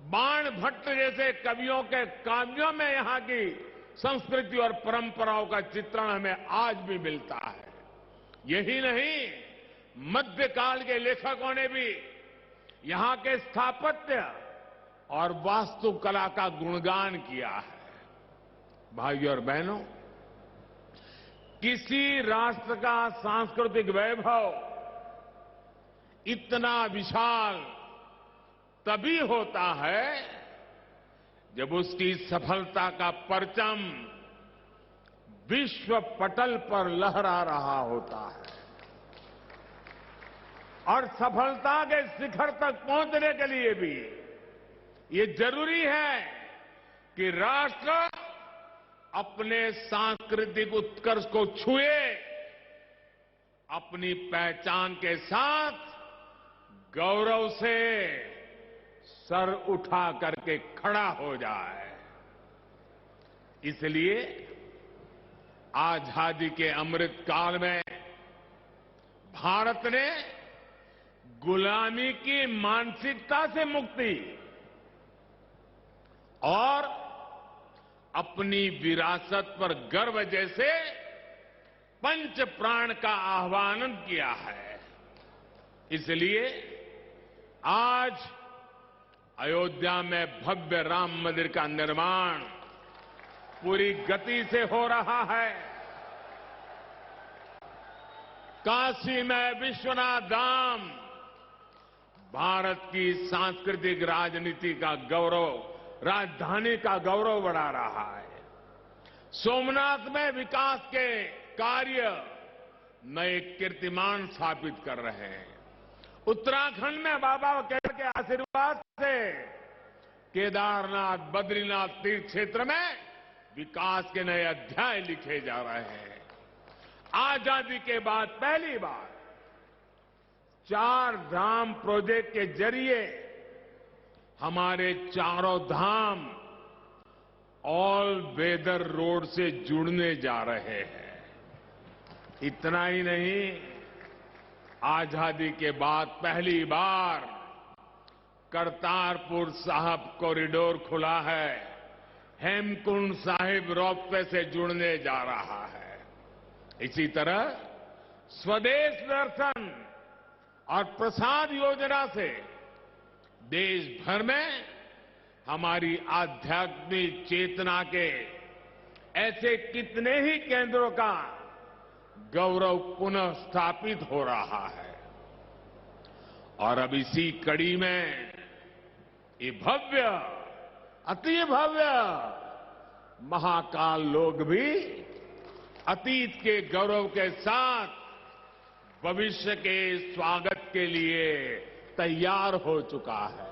बाण भट्ट जैसे कवियों के काव्यों में यहां की संस्कृति और परंपराओं का चित्रण हमें आज भी मिलता है। यही नहीं, मध्यकाल के लेखकों ने भी यहां के स्थापत्य और वास्तुकला का गुणगान किया है। भाइयों और बहनों, किसी राष्ट्र का सांस्कृतिक वैभव इतना विशाल तभी होता है जब उसकी सफलता का परचम विश्व पटल पर लहरा रहा होता है। और सफलता के शिखर तक पहुंचने के लिए भी ये जरूरी है कि राष्ट्र अपने सांस्कृतिक उत्कर्ष को छुए, अपनी पहचान के साथ गौरव से सर उठा करके खड़ा हो जाए। इसलिए आजादी के अमृत काल में भारत ने गुलामी की मानसिकता से मुक्ति और अपनी विरासत पर गर्व जैसे पंच प्राण का आह्वान किया है। इसलिए आज अयोध्या में भव्य राम मंदिर का निर्माण पूरी गति से हो रहा है। काशी में विश्वनाथ धाम भारत की सांस्कृतिक राजनीति का गौरव, राजधानी का गौरव बढ़ा रहा है। सोमनाथ में विकास के कार्य नए कीर्तिमान स्थापित कर रहे हैं। उत्तराखंड में बाबा केदार के आशीर्वाद से केदारनाथ, बद्रीनाथ तीर्थ क्षेत्र में विकास के नए अध्याय लिखे जा रहे हैं। आजादी के बाद पहली बार 4 धाम प्रोजेक्ट के जरिए हमारे चारों धाम ऑल वेदर रोड से जुड़ने जा रहे हैं। इतना ही नहीं, आजादी के बाद पहली बार करतारपुर साहिब कॉरिडोर खुला है, हेमकुंड साहिब रोपवे से जुड़ने जा रहा है। इसी तरह स्वदेश दर्शन और प्रसाद योजना से देश भर में हमारी आध्यात्मिक चेतना के ऐसे कितने ही केंद्रों का गौरव पुनः स्थापित हो रहा है। और अब इसी कड़ी में ये भव्य, अति भव्य महाकाल लोक भी अतीत के गौरव के साथ भविष्य के स्वागत के लिए तैयार हो चुका है।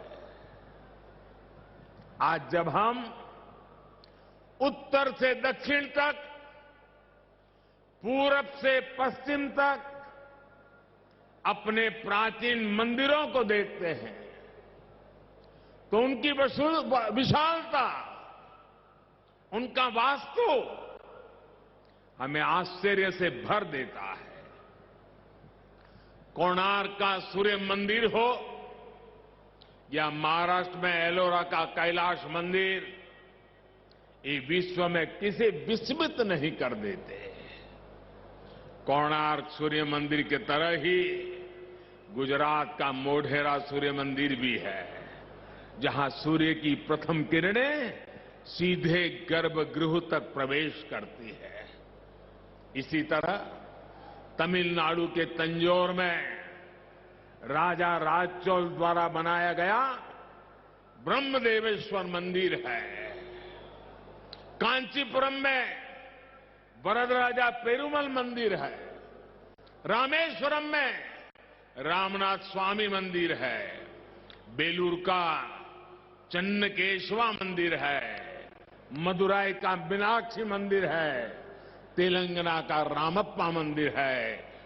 आज जब हम उत्तर से दक्षिण तक, पूरब से पश्चिम तक अपने प्राचीन मंदिरों को देखते हैं तो उनकी विशालता, उनका वास्तु हमें आश्चर्य से भर देता है। कोणार्क का सूर्य मंदिर हो या महाराष्ट्र में एलोरा का कैलाश मंदिर, ये विश्व में किसी विस्मित नहीं कर देते। कोणार्क सूर्य मंदिर की तरह ही गुजरात का मोढेरा सूर्य मंदिर भी है, जहां सूर्य की प्रथम किरणें सीधे गर्भगृह तक प्रवेश करती है। इसी तरह तमिलनाडु के तंजौर में राजा राजचोल द्वारा बनाया गया ब्रह्मदेवेश्वर मंदिर है। कांचीपुरम में वरदराजा पेरुमल मंदिर है। रामेश्वरम में रामनाथ स्वामी मंदिर है। बेलूर का चन्नकेशवा मंदिर है। मदुराई का मीनाक्षी मंदिर है। तेलंगाना का रामप्पा मंदिर है।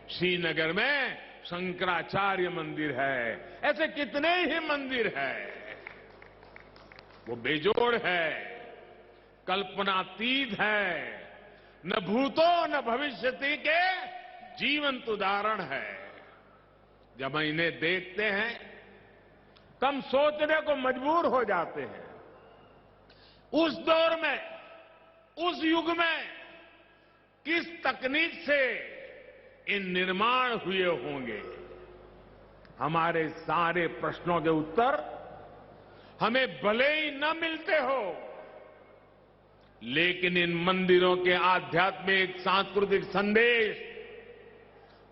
श्रीनगर में शंकराचार्य मंदिर है। ऐसे कितने ही मंदिर हैं। वो बेजोड़ है, कल्पनातीत है, न भूतो न भविष्यति के जीवंत उदाहरण है। जब हम इन्हें देखते हैं तो हम सोचने को मजबूर हो जाते हैं, उस दौर में, उस युग में किस तकनीक से इन निर्माण हुए होंगे। हमारे सारे प्रश्नों के उत्तर हमें भले ही न मिलते हो, लेकिन इन मंदिरों के आध्यात्मिक सांस्कृतिक संदेश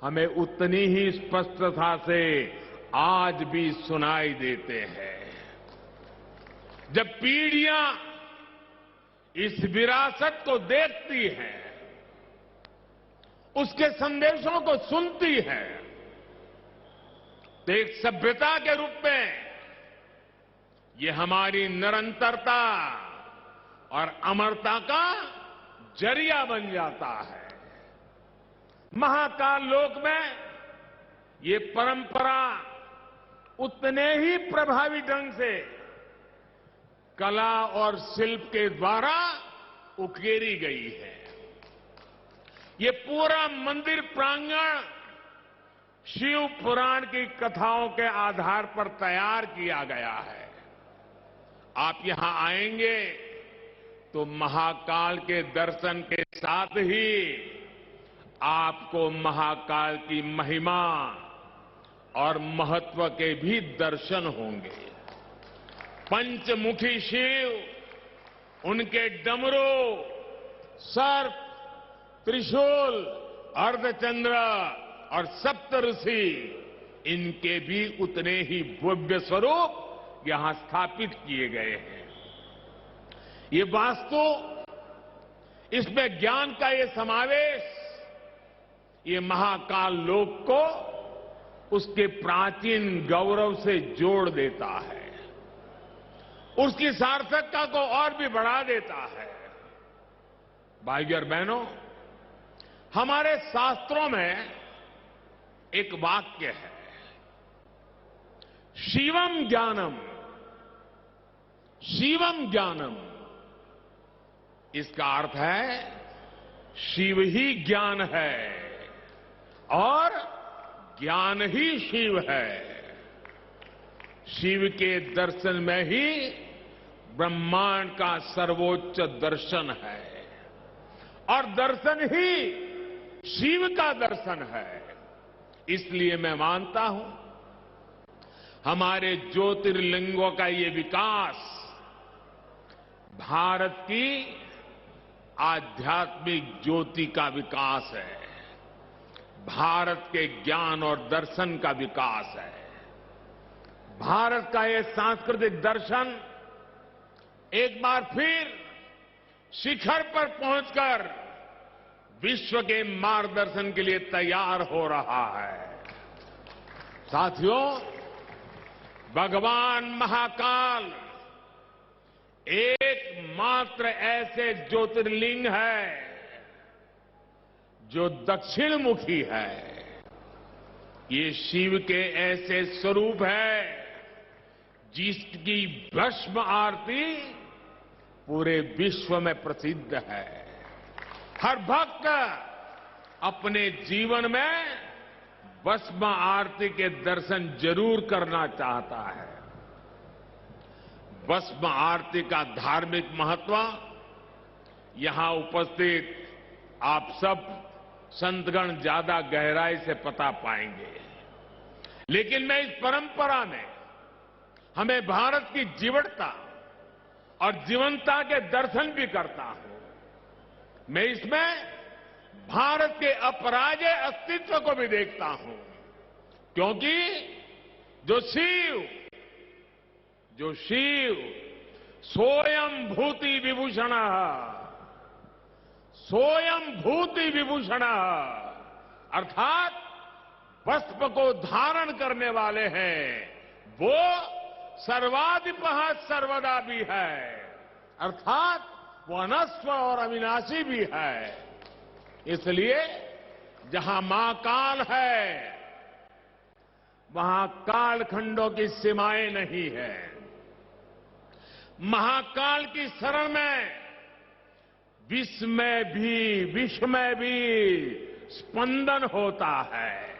हमें उतनी ही स्पष्टता से आज भी सुनाई देते हैं। जब पीढ़ियां इस विरासत को देखती हैं, उसके संदेशों को सुनती हैं, तो एक सभ्यता के रूप में ये हमारी निरंतरता और अमरता का जरिया बन जाता है। महाकाल लोक में ये परंपरा उतने ही प्रभावी ढंग से कला और शिल्प के द्वारा उकेरी गई है। ये पूरा मंदिर प्रांगण शिव पुराण की कथाओं के आधार पर तैयार किया गया है। आप यहां आएंगे तो महाकाल के दर्शन के साथ ही आपको महाकाल की महिमा और महत्व के भी दर्शन होंगे। पंचमुखी शिव, उनके डमरू, सर्प, त्रिशूल, अर्धचंद्र और सप्तऋषि, इनके भी उतने ही भव्य स्वरूप यहां स्थापित किए गए हैं। ये वास्तु, इसमें ज्ञान का ये समावेश, ये महाकाल लोक को उसके प्राचीन गौरव से जोड़ देता है, उसकी सार्थकता को और भी बढ़ा देता है। भाइयों और बहनों, हमारे शास्त्रों में एक वाक्य है, शिवम ज्ञानम, शिवम ज्ञानम। इसका अर्थ है शिव ही ज्ञान है और ज्ञान ही शिव है। शिव के दर्शन में ही ब्रह्मांड का सर्वोच्च दर्शन है और दर्शन ही शिव का दर्शन है। इसलिए मैं मानता हूं, हमारे ज्योतिर्लिंगों का ये विकास भारत की आध्यात्मिक ज्योति का विकास है, भारत के ज्ञान और दर्शन का विकास है। भारत का ये सांस्कृतिक दर्शन एक बार फिर शिखर पर पहुंचकर विश्व के मार्गदर्शन के लिए तैयार हो रहा है। साथियों, भगवान महाकाल एकमात्र ऐसे ज्योतिर्लिंग है जो दक्षिण मुखी है। ये शिव के ऐसे स्वरूप है जिसकी भस्म आरती पूरे विश्व में प्रसिद्ध है। हर भक्त अपने जीवन में भस्म आरती के दर्शन जरूर करना चाहता है। भस्म आरती का धार्मिक महत्व यहां उपस्थित आप सब संतगण ज्यादा गहराई से पता पाएंगे, लेकिन मैं इस परंपरा में हमें भारत की जीवटता और जीवंतता के दर्शन भी करता हूं। मैं इसमें भारत के अपराजेय अस्तित्व को भी देखता हूं, क्योंकि जो शिव सोयम भूति विभूषण, सोयम भूति विभूषण, अर्थात भस्म को धारण करने वाले हैं, वो सर्वाधिपः सर्वदा भी है, अर्थात वो अनस्व और अविनाशी भी है। इसलिए जहां महाकाल है वहां कालखंडों की सीमाएं नहीं है। महाकाल की शरण में विश्व में भी स्पंदन होता है।